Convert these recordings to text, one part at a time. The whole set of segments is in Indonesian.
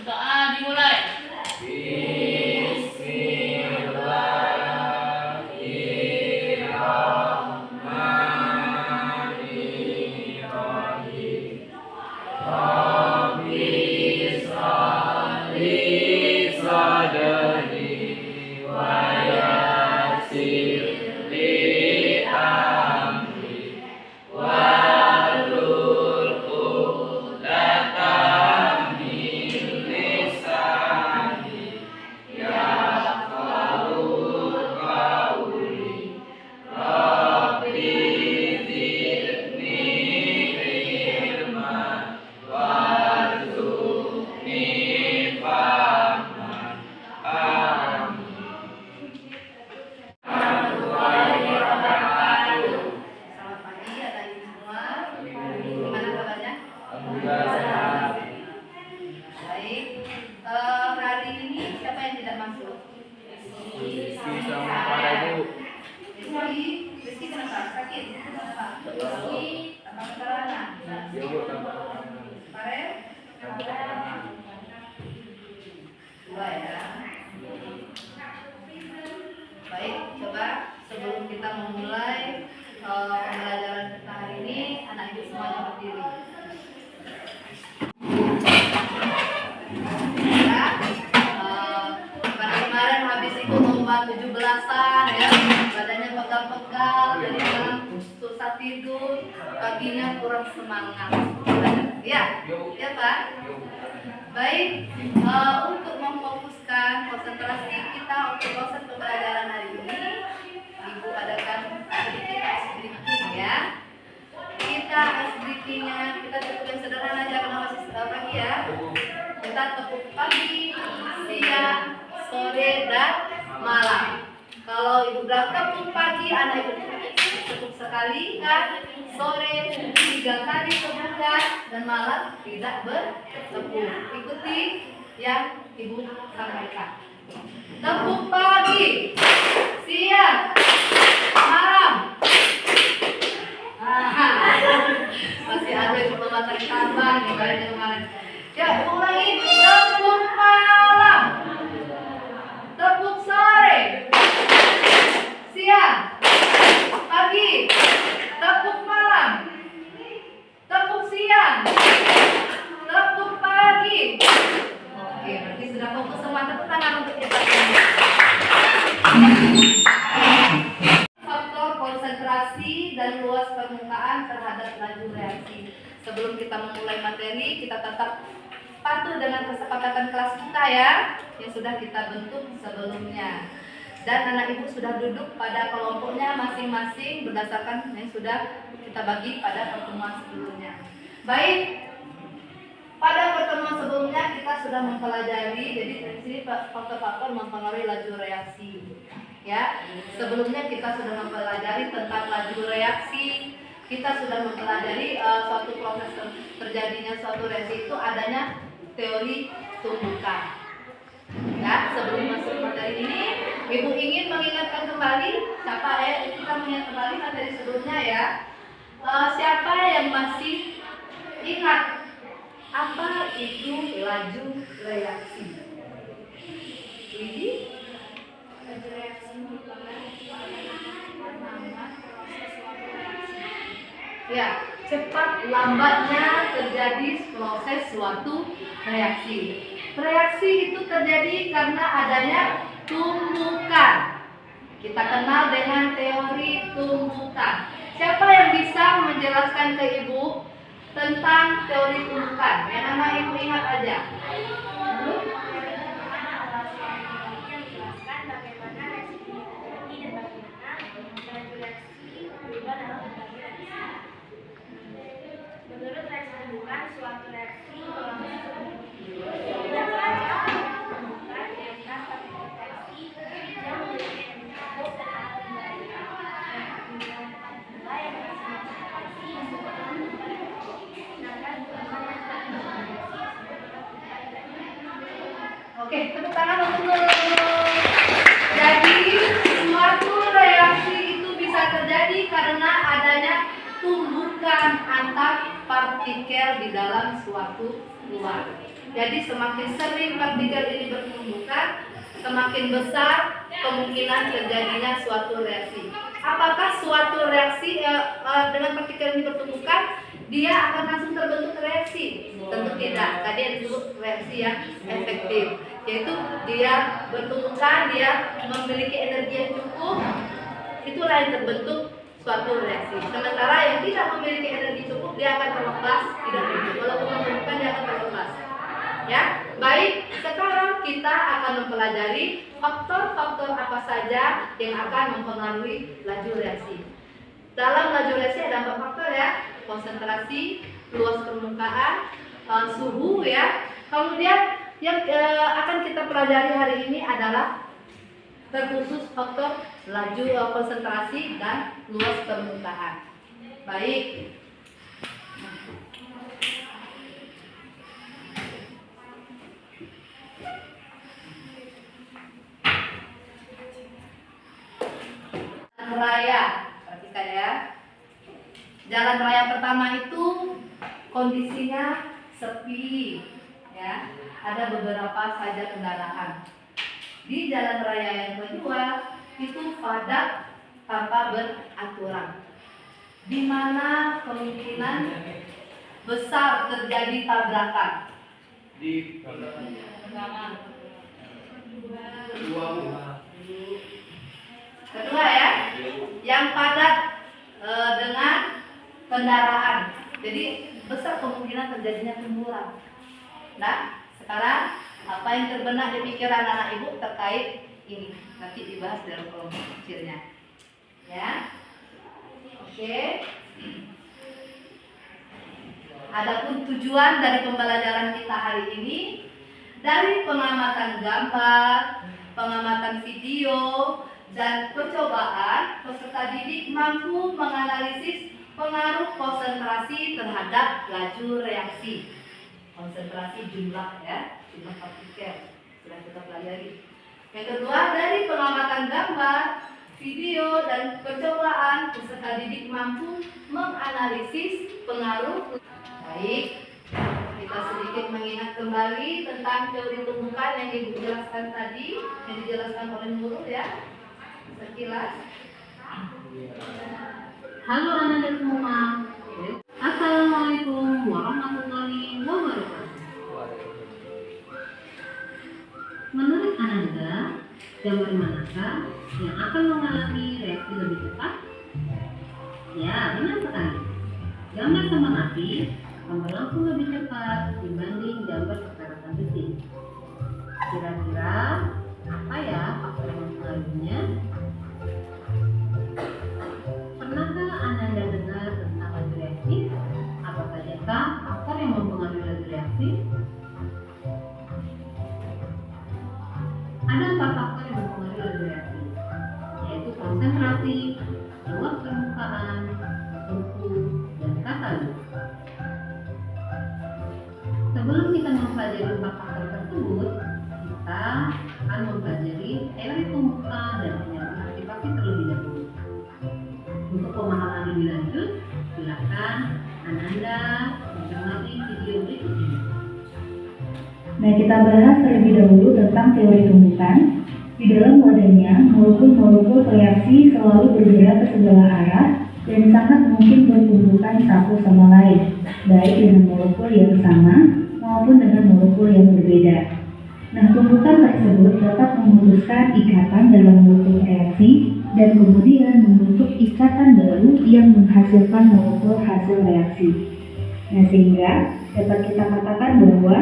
Doa dimulai. Baik, hari ini siapa yang tidak masuk? Rizky sama para ibu. Rizky kenapa? Sakit? Kenapa? Rizky tanpa keterangan. Ya bu, tanpa keterangan. Farel? Tanpa keterangan. Dua ya. Baik, coba sebelum kita memulai pembelajaran kita hari ini, anak ibu semuanya berdiri. Karena kemarin habis ikut lomba 17-an ya, badannya pegal-pegal, jadi susah tidur, paginya kurang semangat. Ya, ya Pak. Baik, untuk memfokuskan konsentrasi kita untuk proses pembelajaran hari ini, Ibu adakan sedikit ice breaking ya. Kita ice breakingnya kita cukup yang sederhana aja karena masih pagi ya. Kita tepuk pagi, siang, sore dan malam. Kalau ibu bilang tepuk pagi, anak ibu tepuk sekali kan, sore 3 kali tepukan dan malam tidak bertepuk. Ikuti yang ibu sampaikan. Tepuk pagi, siang, malam. Masih ada yang belum matang tambang nih kemarin. Ya, ulangi. Tepuk malam, tepuk sore, siang, pagi, tepuk malam, tepuk siang, tepuk pagi. Oke, berarti sudah fokus semua. Tepuk tangan untuk kita. Faktor konsentrasi dan luas permukaan terhadap laju reaksi. Sebelum kita memulai materi, kita tetap patuh dengan kesepakatan kelas kita ya, yang sudah kita bentuk sebelumnya. Dan anak ibu sudah duduk pada kelompoknya masing-masing berdasarkan yang sudah kita bagi pada pertemuan sebelumnya. Baik, pada pertemuan sebelumnya kita sudah mempelajari, jadi di sini faktor-faktor mempengaruhi laju reaksi. Ya, sebelumnya kita sudah mempelajari tentang laju reaksi. Kita sudah mempelajari suatu proses terjadinya suatu reaksi itu adanya teori tumbukan. Ya, sebelum masuk materi ini, ibu ingin mengingatkan kembali siapa kita mengingat kembali materi sebelumnya ya. Siapa yang masih ingat apa itu laju reaksi? Ini laju reaksi merupakan ya, cepat lambatnya terjadi proses suatu reaksi. Reaksi itu terjadi karena adanya tumbukan. Kita kenal dengan teori tumbukan. Siapa yang bisa menjelaskan ke ibu tentang teori tumbukan? Yang nama ibu ingat aja. Menurut reaksi tumbukan, suatu reaksi Oke, tepuk tangan untuk jadi suatu reaksi itu bisa terjadi karena adanya tumbukan antar partikel di dalam suatu ruang. Jadi semakin sering partikel ini bertumbukan, semakin besar kemungkinan terjadinya suatu reaksi. Apakah suatu reaksi dengan partikel ini bertumbukan, dia akan langsung terbentuk reaksi? Tentu tidak. Tadi yang disebut reaksi yang efektif, yaitu dia bertumbukan, dia memiliki energi yang cukup, itulah yang terbentuk suatu reaksi. Sementara yang tidak memiliki energi cukup, dia akan terlepas, tidak berbentuk. Walaupun bertumbukan, dia akan terlepas. Ya, baik. Sekarang kita akan mempelajari faktor-faktor apa saja yang akan mempengaruhi laju reaksi. Dalam laju reaksi ada 4 faktor ya: konsentrasi, luas permukaan, suhu ya. Kemudian yang akan kita pelajari hari ini adalah terkhusus faktor laju konsentrasi dan luas permukaan. Baik. Jalan raya, perhatikan ya. Jalan raya pertama itu kondisinya sepi, ya. Ada beberapa saja kendaraan. Di jalan raya yang kedua itu padat tanpa beraturan, di mana kemungkinan besar terjadi tabrakan. Di Kedua ya, yang padat dengan kendaraan, jadi besar kemungkinan terjadinya benturan. Nah, sekarang apa yang terbenak di pikiran anak ibu terkait ini? Nanti dibahas dalam kelompok kecilnya. Ya, oke. Adapun tujuan dari pembelajaran kita hari ini, dari pengamatan gambar, pengamatan video, dan percobaan, peserta didik mampu menganalisis pengaruh konsentrasi terhadap laju reaksi. Konsentrasi jumlah ya, jumlah partikel sudah kita pelajari. Yang kedua, dari pengamatan gambar, video, dan percobaan, peserta didik mampu menganalisis pengaruh. Baik, kita sedikit mengingat kembali tentang teori tumbukan yang ibu jelaskan tadi, yang dijelaskan oleh Nurul ya, sekilas. Halo anak-anak semua. Assalamualaikum warahmatullahi wabarakatuh. Menurut Ananda, gambar manakah yang akan mengalami reaksi lebih cepat? Ya, benar sekali. Gambar kembang api akan berlangsung lebih cepat dibanding gambar kekerasan besi. Kira-kira apa ya faktor yang mempengaruhinya? Pernahkah Ananda dengar tentang laju reaksi? Apa sajakah faktor yang mempengaruhi laju reaksi? Ada 4 faktor yang mempengaruhi laju reaksi, yaitu konsentrasi, luas permukaan, suhu, dan katalis. Sebelum kita mempelajari 4 faktor tersebut, kita akan mempelajari teori pembuka dan penyambung aktivasi terlebih dahulu. Untuk pemahaman lebih lanjut, silakan Ananda mencermati video berikut ini. Nah, kita bahas terlebih dahulu tentang teori tumbukan. Di dalam wadahnya, molekul-molekul reaksi selalu bergerak ke sebelah arah dan sangat mungkin bertumbukan satu sama lain, baik dengan molekul yang sama maupun dengan molekul yang berbeda. Nah, tumbukan tersebut dapat memutuskan ikatan dalam molekul reaksi dan kemudian membentuk ikatan baru yang menghasilkan molekul hasil reaksi. Nah, sehingga dapat kita katakan bahwa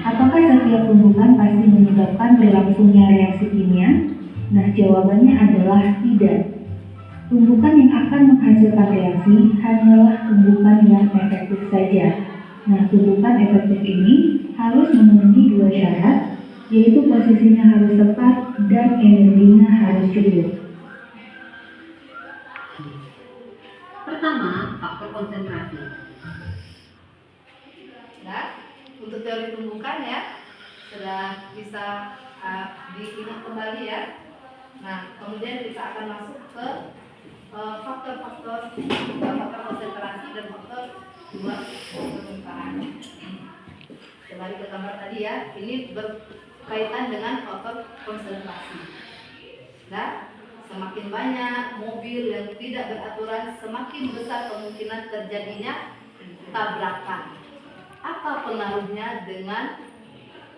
apakah setiap tumbukan pasti menyebabkan berlangsungnya reaksi kimia? Nah, jawabannya adalah tidak. Tumbukan yang akan menghasilkan reaksi hanyalah tumbukan yang efektif saja. Nah, tumbukan efektif ini harus memenuhi 2 syarat, yaitu posisinya harus tepat dan energinya harus cukup. Pertama, faktor konsentrasi. Nah, untuk teori tumbukan ya, sudah bisa diingat kembali ya. Nah, kemudian kita akan masuk ke faktor-faktor konsentrasi dan faktor luas permukaan. Kembali ke gambar tadi ya, ini berkaitan dengan faktor konsentrasi. Nah, semakin banyak mobil yang tidak beraturan, semakin besar kemungkinan terjadinya tabrakan. Apa pengaruhnya dengan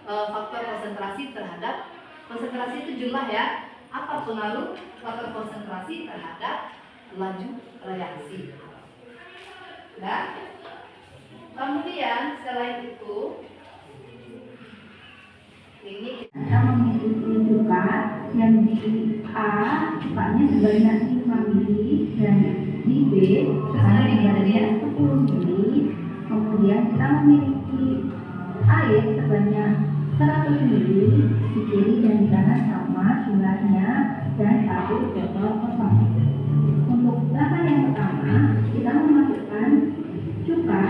faktor konsentrasi terhadap konsentrasi itu jumlah ya? Apa pengaruh faktor konsentrasi terhadap laju reaksi? Nah, kemudian selain itu, ini Kita memiliki cuka yang di A cukanya sebanyak 5 mili dan di B cukanya sebanyak 10 mili. Kemudian kita memiliki air sebanyak 100 mili di kiri dan di kanan sama jumlahnya dan satu botol kosong. Untuk tahapan yang pertama, kita memasukkan cuka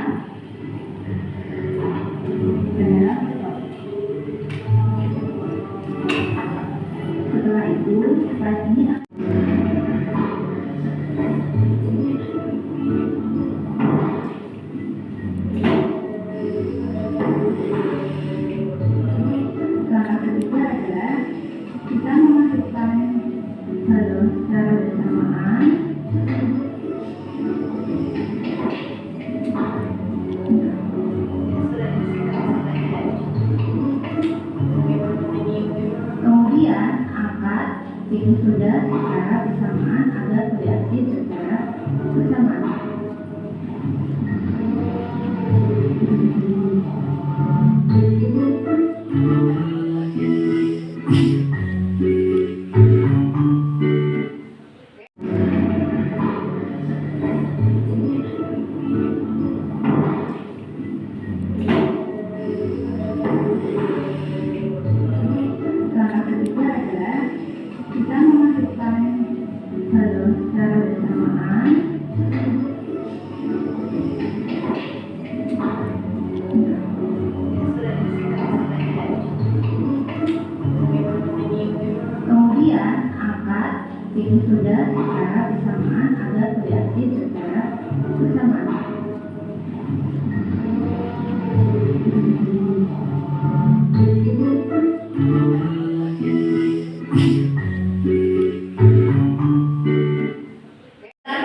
ke dalam botol. Setelah itu, cuka ini langkah ketiga adalah kita memasukkan balon secara bersamaan kemudian angkat baking soda secara bersamaan agar bereaksi secara bersamaan. Langkah ketiga adalah kita memasukkan balon secara bersamaan kemudian angkat baking soda secara bersamaan agar bereaksi secara bersamaan.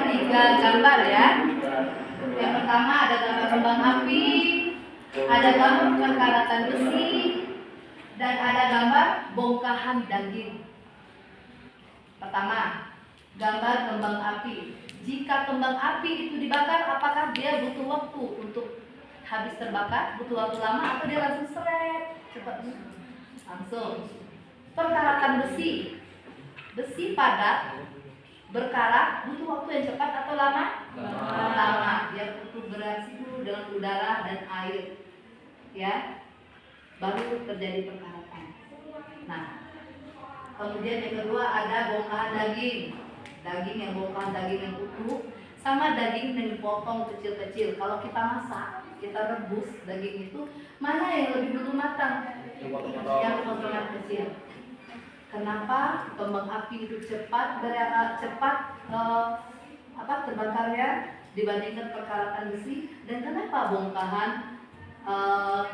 tiga gambar ya. Yang pertama ada gambar kembang api, ada gambar perkaratan besi, dan ada gambar bongkahan daging. Pertama, gambar kembang api. Jika kembang api itu dibakar, apakah dia butuh waktu untuk habis terbakar? Butuh waktu lama atau dia langsung seret? Cepat langsung. Perkaratan besi. Besi padat berkarat butuh waktu yang cepat atau lama? Lama. Dia butuh bereaksi dulu dengan udara dan air, ya, baru terjadi perkaratan. Nah, kemudian yang kedua ada bongkahan daging. Daging yang bongkahan daging yang utuh sama daging yang dipotong kecil-kecil. Kalau kita masak, kita rebus daging itu, mana yang lebih dulu matang? Yang potongan kecil. Kenapa kembang api itu cepat terbakarnya dibandingkan perkaratan besi, dan kenapa bongkahan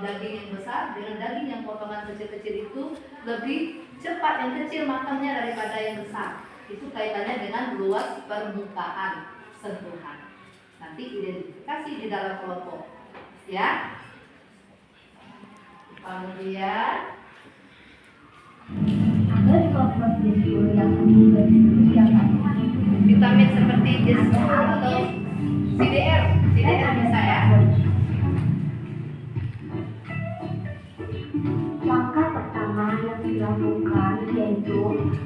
daging yang besar dengan daging yang potongan kecil-kecil itu lebih cepat yang kecil matangnya daripada yang besar? Itu kaitannya dengan luas permukaan sentuhan. Nanti identifikasi di dalam kelompok, ya. Kemudian Ada kelompok Jesco yang memiliki siapa? vitamin seperti Jesco atau CDR bisa ya. Langkah pertama yang dilakukan yaitu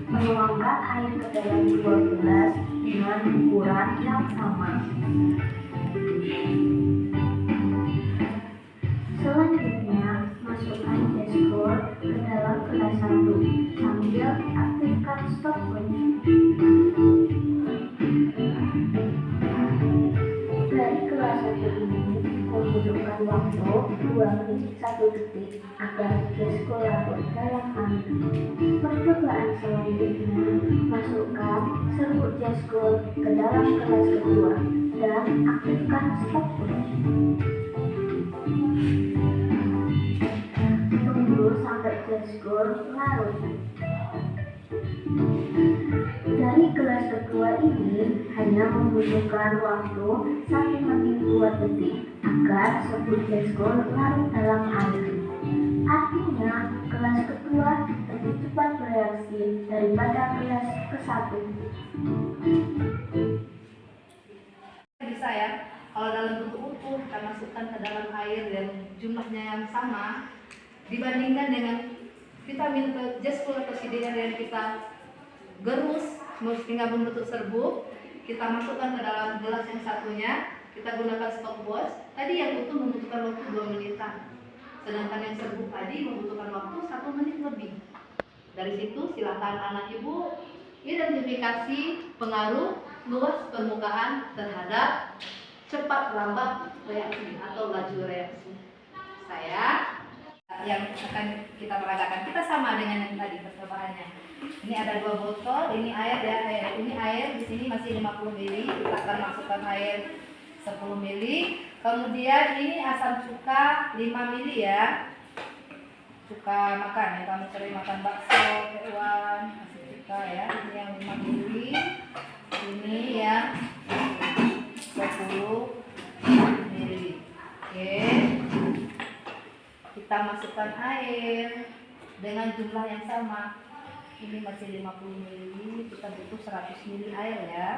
menuangkan air ke dalam 2 gelas dengan ukuran yang sama. Selanjutnya, masukkan Jesco ke dalam gelas 1 sambil aktifkan stopwatch. Dari gelas 1 ini membutuhkan waktu 2 menit 1 detik agar Jesco larut dalam air. Percobaan selanjutnya, masukkan serbuk Jesco ke dalam gelas kedua dan aktifkan stopwatch. sampai J-School larut. Dari kelas kedua ini hanya membutuhkan waktu 1 menit 2 detik agar sebut J-School larut dalam air. Artinya kelas kedua lebih cepat bereaksi daripada kelas ke-1. Bisa ya, kalau dalam bentuk utuh kita masukkan ke dalam air dan jumlahnya yang sama dibandingkan dengan kita minta J-School atau CDR yang kita gerus sehingga membentuk serbuk, kita masukkan ke dalam gelas yang satunya, kita gunakan stopwatch. Tadi yang utuh membutuhkan waktu 2 menitan, sedangkan yang serbuk tadi membutuhkan waktu 1 menit lebih. Dari situ silakan anak ibu identifikasi pengaruh luas permukaan terhadap cepat lambat reaksi atau laju reaksi. Saya yang akan kita peragakan kita sama dengan yang tadi percobaannya. Ini ada 2 botol, ini air ya, ini air di sini masih 50 ml, kita akan masukkan air 10 ml. Kemudian ini asam cuka 5 ml ya. Cuka makan ya, kamu sering makan bakso, bakwan, asam cuka ya. Ini yang 5 ml. Ini yang 20 ml. Oke. Kita masukkan air dengan jumlah yang sama. Ini masih 50 ml, kita butuh 100 ml air ya.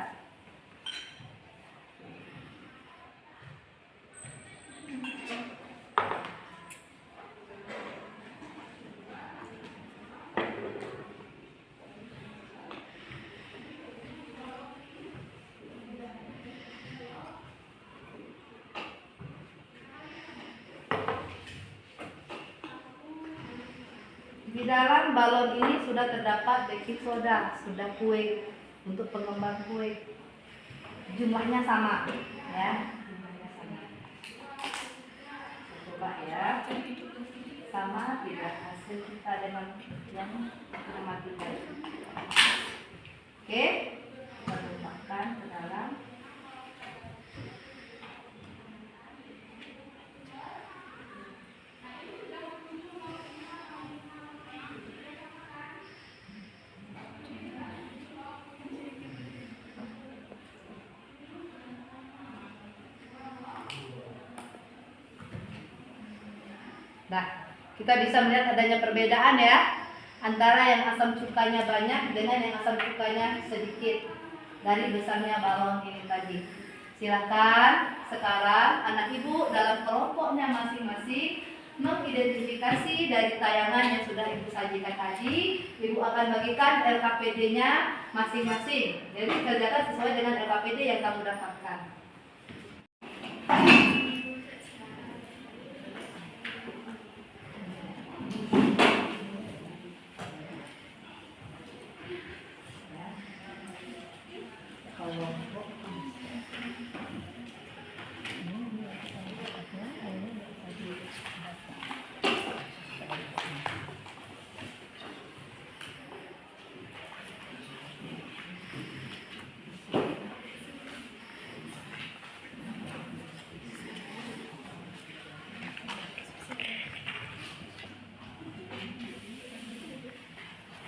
Di dalam balon ini sudah terdapat baking soda, sudah kue untuk pengembang kue. Jumlahnya sama, ya. Jumlahnya sama. Coba ya, sama tidak hasil kita dengan yang kita mati tadi. Oke, kita tumpahkan ke dalam. Nah, kita bisa melihat adanya perbedaan ya antara yang asam cukanya banyak dengan yang asam cukanya sedikit dari besarnya balon ini tadi. Silakan sekarang anak ibu dalam kelompoknya masing-masing mengidentifikasi dari tayangan yang sudah ibu sajikan tadi. Ibu akan bagikan LKPD-nya masing-masing. Jadi kerjakan sesuai dengan LKPD yang kamu dapatkan.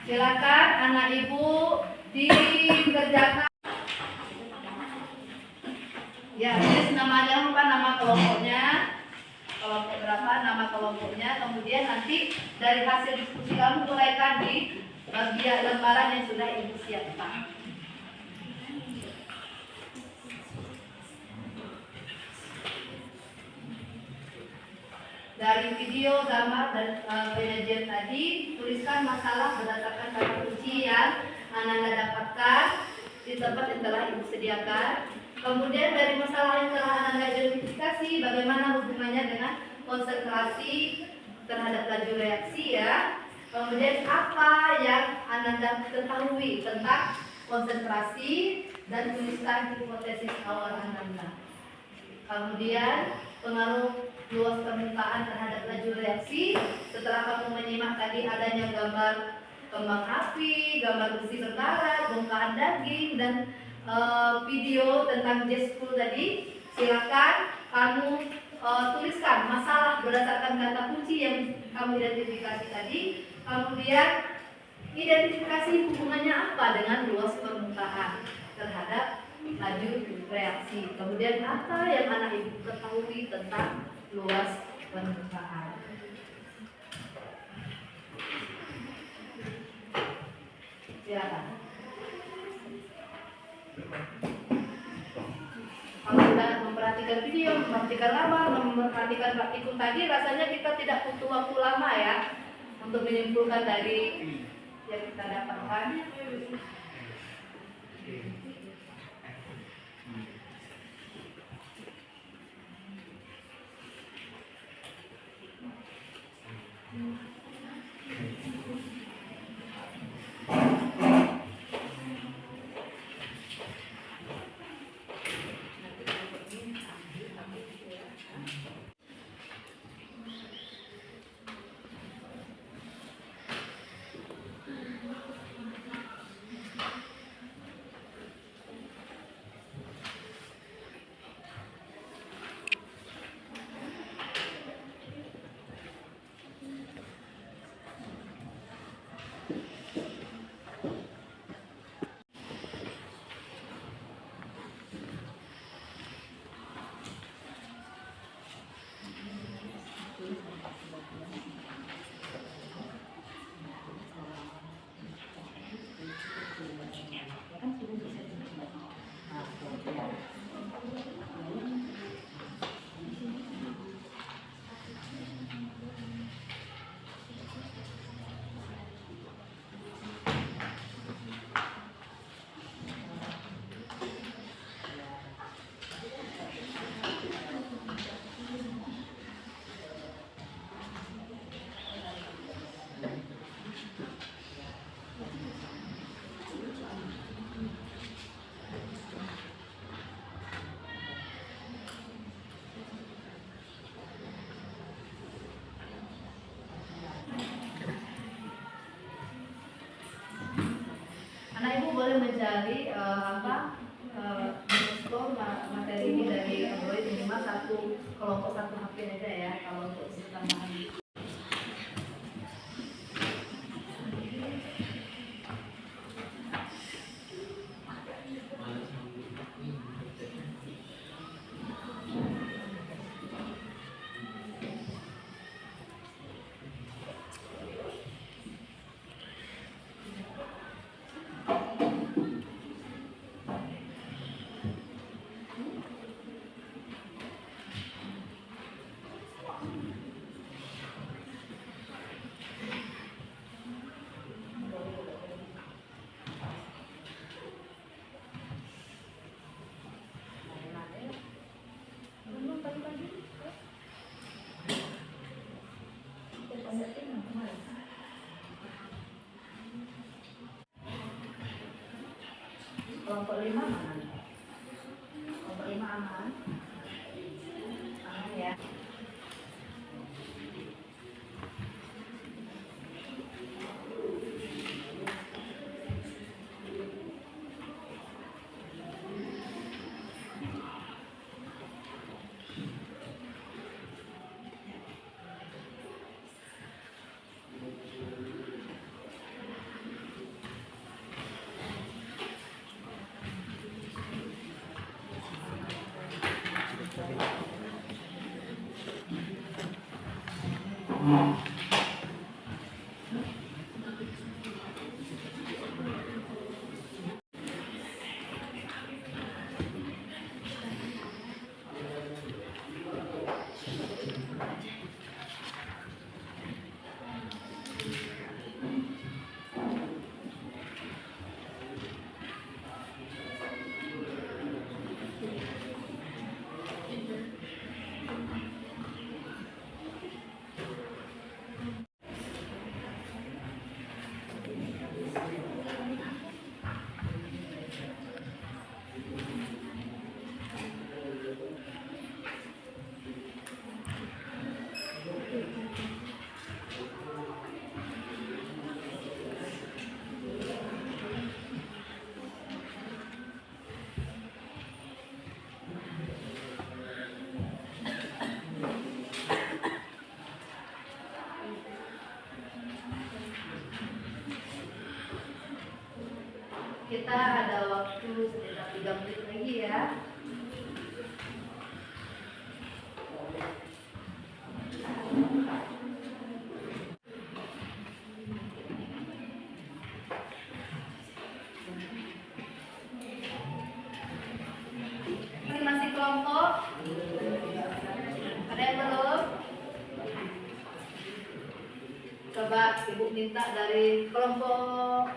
Silakan anak ibu dikerjakan. Ya, tulis namanya, lupa nama kelompoknya, kelompok berapa, nama kelompoknya. Kemudian nanti dari hasil diskusi kamu uraikan di bagian lembaran yang sudah ibu siapkan. Dari video, gambar, dan penyajian tadi, tuliskan masalah berdasarkan kata kunci yang Anda dapatkan di tempat yang telah ibu sediakan. Kemudian dari masalah yang telah Anda identifikasi, bagaimana hubungannya dengan konsentrasi terhadap laju reaksi ya. Kemudian apa yang Anda ketahui tentang konsentrasi dan tuliskan hipotesis awal Anda. Kemudian pengaruh luas permukaan terhadap laju reaksi. Setelah kamu menyimak tadi adanya gambar kembang api, gambar besi berkarat, bongkahan daging, dan video tentang J-School tadi, silakan kamu tuliskan masalah berdasarkan kata kunci yang kamu identifikasi tadi. Kemudian identifikasi hubungannya apa dengan luas permukaan terhadap laju reaksi. Kemudian apa yang anak ibu ketahui tentang luas permukaan. Silakan. Kalau sudah memperhatikan video, memperhatikan gambar, memperhatikan praktikum tadi, rasanya kita tidak butuh waktu lama ya untuk menyimpulkan dari yang kita dapatkan. Anak ibu boleh mencari skor materi ini dari Android minimal kelompok satu HP aja ya kalau untuk sistem tambahan. Kelompok 5 aman. Kelompok 5 aman. Aman ya. Kita ada waktu sekitar 3 menit lagi ya. Ini masih kelompok? Ada yang belum? Coba ibu minta dari kelompok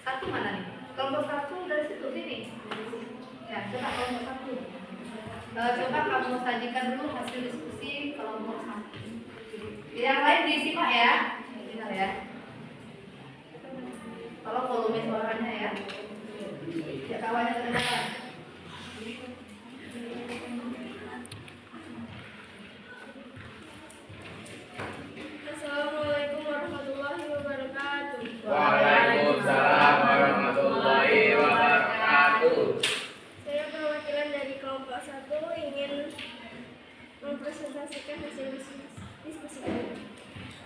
1 mana nih? Kelompok 1 dari situ sini. Ya, coba kelompok 1. Coba kamu sajikan dulu hasil diskusi kelompok 1. Yang lain disimak ya. Dengar ya. Tolong volume suaranya ya. Ya kawannya terdengar. Assalamualaikum warahmatullahi wabarakatuh. Waalaikumsalam warahmatullahi wabarakatuh. Saya perwakilan dari kelompok 1 ingin mempresentasikan hasil diskusi kami.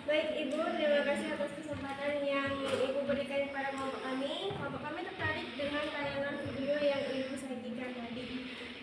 Baik Ibu, terima kasih atas kesempatan yang Ibu berikan kepada kelompok kami. Kelompok kami tertarik dengan tayangan video yang Ibu sajikan tadi.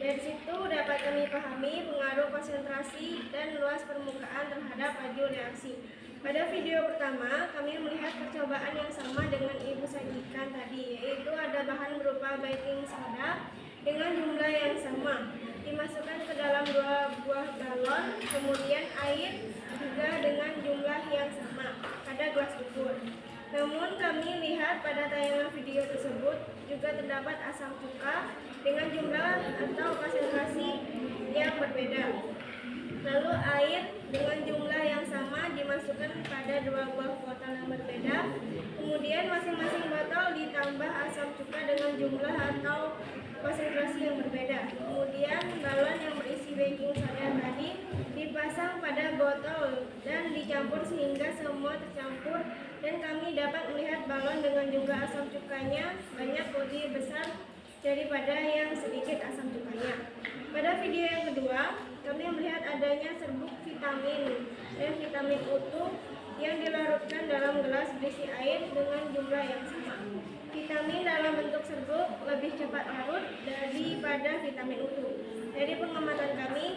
Dari situ dapat kami pahami pengaruh konsentrasi dan luas permukaan terhadap laju reaksi. Pada video pertama, kami melihat percobaan yang sama dengan Ibu sajikan tadi, yaitu ada bahan berupa baking soda dengan jumlah yang sama, dimasukkan ke dalam 2 buah galon, kemudian air juga dengan jumlah yang sama pada gelas ukur. Namun kami lihat pada tayangan video tersebut juga terdapat asam cuka dengan jumlah atau konsentrasi yang berbeda. Lalu air dengan jumlah yang sama dimasukkan pada 2 buah botol yang berbeda. Kemudian masing-masing botol ditambah asam cuka dengan jumlah atau konsentrasi yang berbeda. Kemudian balon yang berisi baking soda tadi dipasang pada botol dan dicampur sehingga semua tercampur, dan kami dapat melihat balon dengan jumlah asam cukanya banyak lebih besar daripada yang sedikit asam cukanya. Pada video yang kedua, kami melihat adanya serbuk vitamin dan vitamin utuh yang dilarutkan dalam gelas berisi air dengan jumlah yang sama. Vitamin dalam bentuk serbuk lebih cepat larut daripada vitamin utuh. Dari pengamatan kami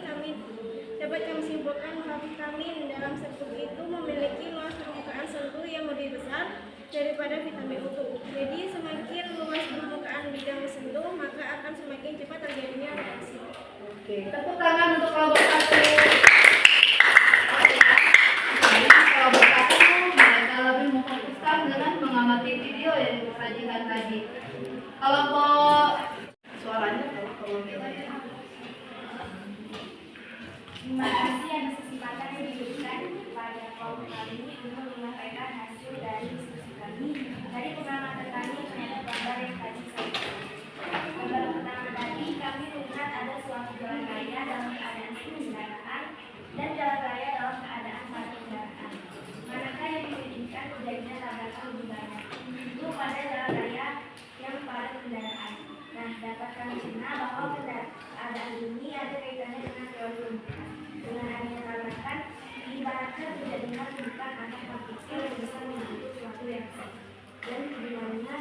dapat kami simpulkan bahwa vitamin dalam serbuk itu memiliki luas permukaan sentuh yang lebih besar daripada vitamin utuh. Jadi semakin luas permukaan bidang disentuh, maka akan semakin cepat terjadinya reaksi. Oke, tepuk tangan untuk kelompok 1. Oke, jadi kelompok 1 mereka lebih memfokuskan dengan mengamati video yang disajikan tadi. Kelompok suaranya kalau ya. Terima kasih atas kesempatan yang diberikan kepada kelompok kami untuk menyampaikan hasil dari diskusi kami. Dari pengamatan kami terhadap gambar yang tadi saya berikan. Gambar pertama tadi kami melihat ada suatu jalan raya dalam keadaan satu kendaraan dan jalan raya dalam keadaan satu kendaraan. Manakah yang memungkinkan terjadinya tabrakan lebih banyak? Itu pada jalan raya yang padat kendaraan. Nah, dapat kami kenal bahwa keadaan ini ada kaitannya dengan teori lingkaran. Dengan adanya tabrakan, diibaratkan terjadinya tumpukan anak partikel yang bisa membentuk suatu reaksi. Dan hubungannya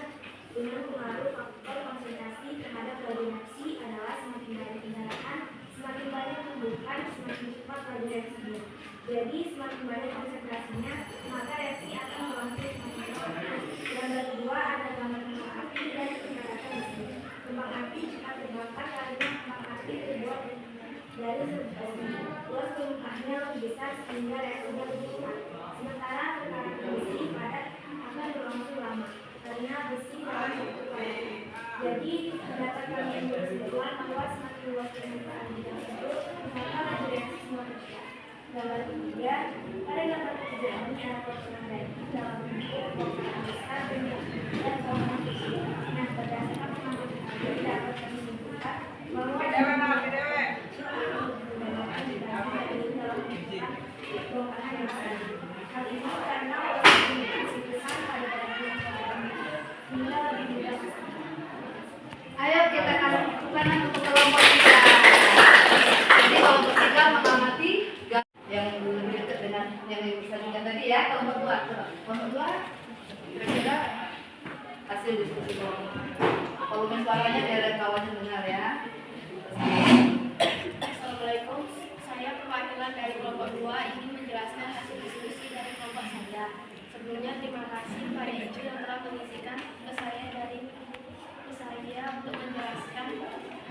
dengan pengaruh faktor konsentrasi terhadap reaksi adalah semakin banyak kendaraan, semakin banyak tumbukan, semakin cepat laju reaksinya. Jadi semakin banyak konsentrasinya, maka reaksi akan berlangsung semakin cepat. Gambar kedua ada gambar kembang api dan kepadatan mesin. Kembang api cepat terbakar karena kembang api terbuat dari besi. Luas permukaannya lebih besar sehingga reaksinya lebih cepat. Sementara kepadatan besi padat akan berlangsung lama karena besi dalam satu padat. Jadi dapat kami kesimpulan bahwa semakin luas permukaan bidang tersebut, maka laju reaksi semakin cepat. Gambar ketiga, pada gambar ketiga ini ada potongan daging dalam bentuk potongan besar dan potongan kecil. Nah, berdasarkan pengamatan ini dapat kami simpulkan bahwa bongkahan yang besar. Hal ini karena memiliki besar pada daging hingga lebih mudah. Ayo kita kasih tepuk tangan untuk kelompok 3. Jadi kelompok 3 mengamati yang lebih dekat dengan yang disajikan tadi ya. Kelompok 2, kelompok 2 kira-kira hasil diskusi kelompok. Volume suaranya biar kawannya dengar ya. Assalamualaikum, saya perwakilan dari kelompok 2 ingin menjelaskan hasil diskusi dari kelompok saya. Sebelumnya terima kasih Pak Ibu yang telah mengisikan ke saya untuk menjelaskan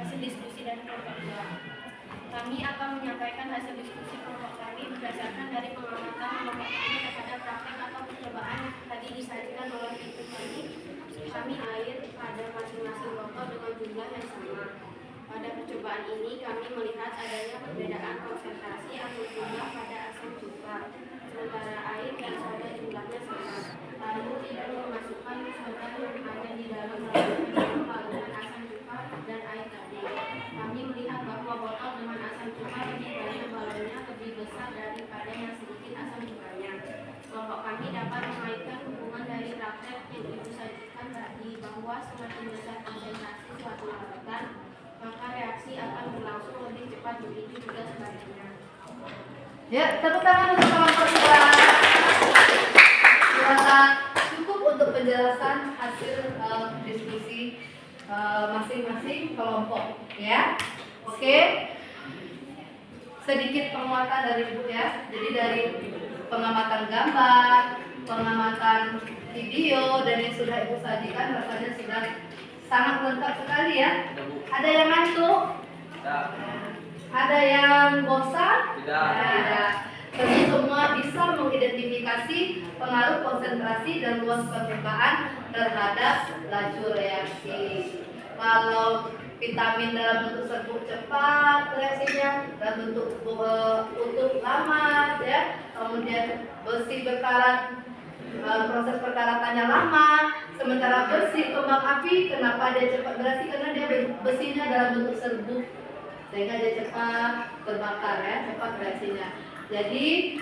hasil diskusi dari kelompok 2. Kami akan menyampaikan hasil diskusi kelompok kami berdasarkan dari pengamatan kelompok kami terhadap praktek atau percobaan yang tadi disajikan oleh ibu kami. Kami air pada masing-masing botol dengan jumlah yang sama. Pada percobaan ini kami melihat adanya perbedaan konsentrasi atau jumlah pada asam cuka, sementara air dan soda jumlahnya sama. Lalu ibu memasukkan soda yang ada di dalam baluran asam cuka dan air tadi. Kami melihat bahwa botol dengan asam cuka lebih banyak balonnya lebih besar daripada yang sedikit asam cukanya. Kelompok kami dapat mengaitkan hubungan dari praktek yang ibu sajikan tadi bahwa semakin besar konsentrasi suatu larutan, maka reaksi akan berlangsung lebih cepat, begitu juga sebaliknya. Ya, tepuk tangan untuk kelompok 2. Silakan, cukup untuk penjelasan hasil diskusi masing-masing kelompok ya. Oke. Sedikit penguatan dari Ibu ya. Jadi dari pengamatan gambar, pengamatan video dan yang sudah Ibu sajikan rasanya sudah sangat lengkap sekali ya. Ada yang ngantuk? Tidak. Ada yang bosan? Tidak. Tidak. Tentu semua bisa mengidentifikasi pengaruh konsentrasi dan luas permukaan terhadap laju reaksi. Kalau vitamin dalam bentuk serbuk cepat reaksinya, dalam bentuk utuh lama ya. Kemudian besi berkarat, proses perkaratannya lama. Sementara besi kembang api, kenapa dia cepat bereaksi? Karena dia besinya dalam bentuk serbuk, sehingga dia cepat terbakar ya, cepat reaksinya. Jadi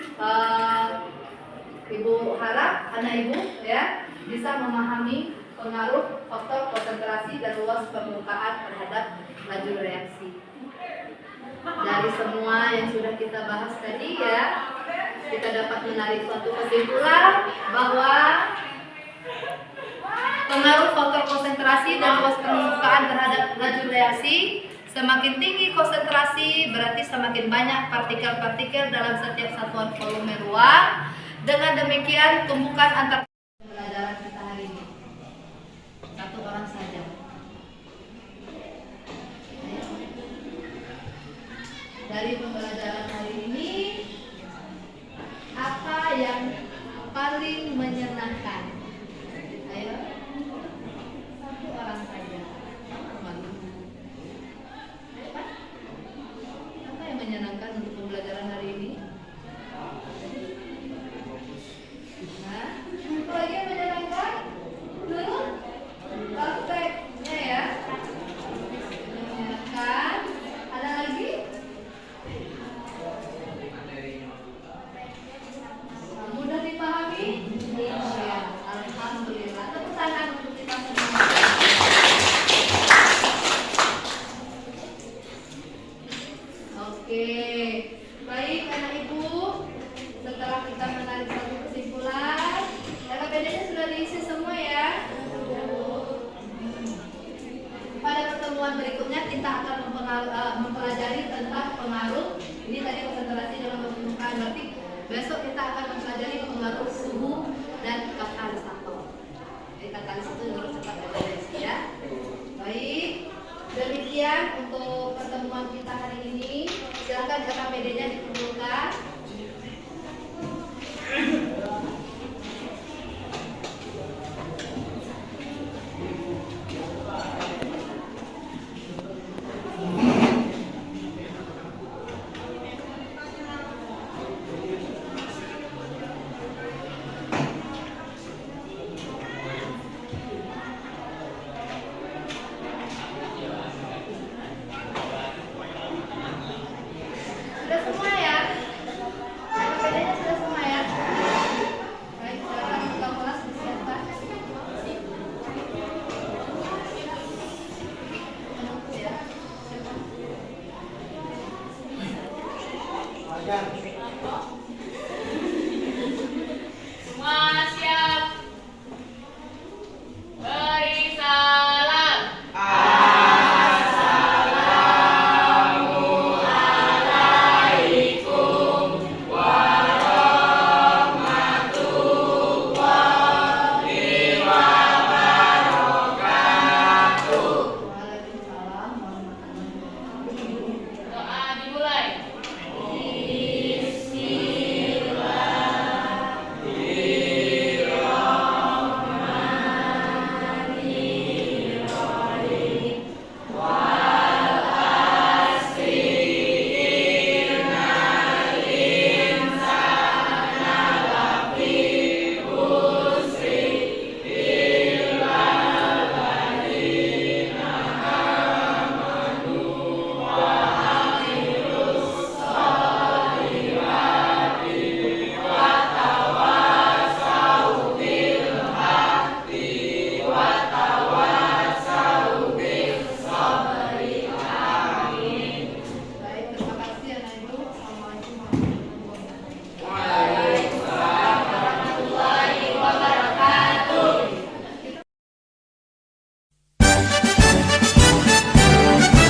Ibu harap anak Ibu ya bisa memahami pengaruh faktor konsentrasi dan luas permukaan terhadap laju reaksi. Dari semua yang sudah kita bahas tadi ya, kita dapat menarik suatu kesimpulan bahwa pengaruh faktor konsentrasi dan luas permukaan terhadap laju reaksi, semakin tinggi konsentrasi berarti semakin banyak partikel-partikel dalam setiap satuan volume ruang. Dengan demikian tumbukan antar pembelajaran kita hari ini. Satu orang saja. Dari pembelajaran hari ini, apa yang paling menyenangkan? Ayo, satu orang saja. Apa yang menyenangkan untuk pembelajaran hari ini? Nah, apa lagi yang menyenangkan? Dulu prakteknya ya. Menyenangkan. Ada lagi? Mudah dipahami? Iya. Alhamdulillah. Tepuk tangan untuk kita semua. Oke, baik anak ibu. Setelah kita menarik satu kesimpulan, LKPD-nya sudah diisi semua ya. Pada pertemuan berikutnya kita akan mempelajari tentang pengaruh. Ini tadi konsentrasi dalam permukaan, berarti besok kita akan mempelajari pengaruh suhu